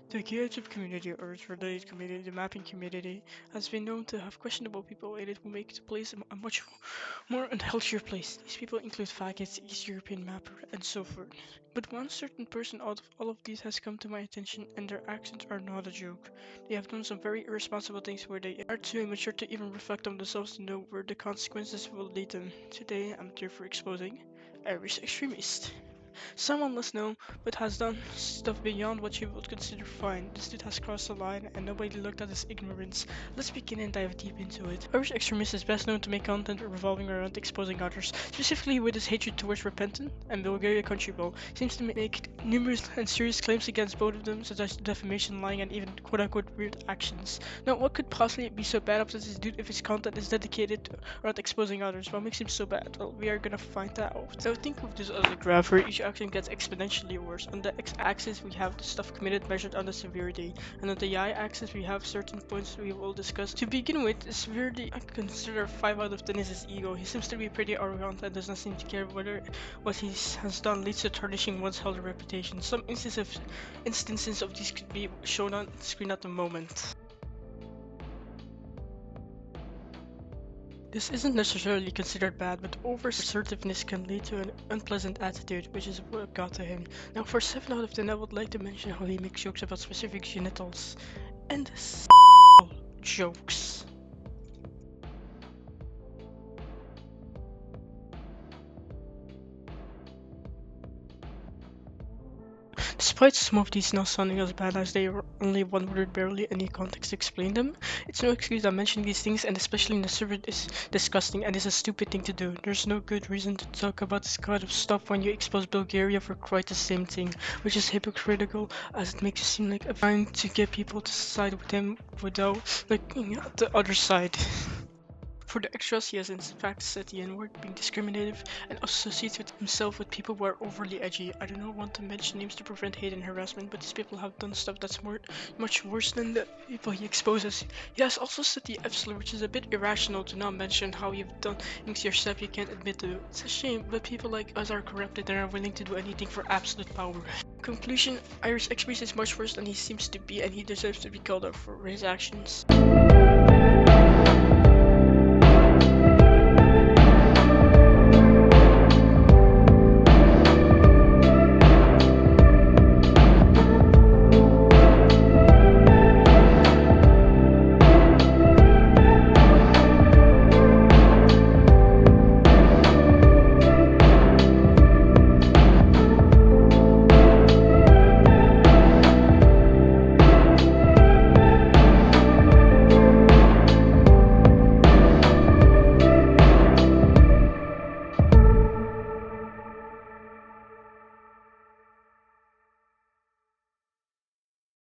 The creative community or its related community, the mapping community, has been known to have questionable people and it will make the place a much more unhealthier place. These people include faggots, East European mapper, and so forth. But one certain person out of all of these has come to my attention and their actions are not a joke. They have done some very irresponsible things where they are too immature to even reflect on themselves to know where the consequences will lead them. Today I'm here for exposing Irish Extremist. Someone less known, but has done stuff beyond what you would consider fine. This dude has crossed the line, and nobody looked at his ignorance. Let's begin and dive deep into it. Irish Extremist is best known to make content revolving around exposing others, specifically with his hatred towards Repentant and Bulgaria Country Bowl. Seems to make numerous and serious claims against both of them, such as defamation, lying, and even quote-unquote weird actions. Now, what could possibly be so bad about this dude if his content is dedicated around exposing others? What makes him so bad? Well, we are gonna find out. So think of this as a graph where each action gets exponentially worse. On the x-axis we have the stuff committed measured on the severity, and on the y-axis we have certain points we will discuss. To begin with, the severity I consider 5 out of 10 is his ego. He seems to be pretty arrogant and does not seem to care whether what he has done leads to tarnishing one's healthy reputation. Some instances of these could be shown on screen at the moment. This isn't necessarily considered bad, but over-assertiveness can lead to an unpleasant attitude, which is what got to him. Now for 7 out of 10 I would like to mention how he makes jokes about specific genitals. And jokes. Despite some of these not sounding as bad as they were, only one word, barely any context to explain them, it's no excuse that mentioning these things, and especially in the server, is disgusting and is a stupid thing to do. There's no good reason to talk about this kind of stuff when you expose Bulgaria for quite the same thing, which is hypocritical as it makes it seem like I'm trying to get people to side with him without looking at the other side. For the extras, he has in fact said the N-word, being discriminative, and associates with himself with people who are overly edgy. I do not want to mention names to prevent hate and harassment, but these people have done stuff that's much worse than the people he exposes. He has also said the F-slur, which is a bit irrational to not mention how you've done things yourself you can't admit to. It's a shame, but people like us are corrupted and are willing to do anything for absolute power. Conclusion, Irish Express is much worse than he seems to be, and he deserves to be called out for his actions.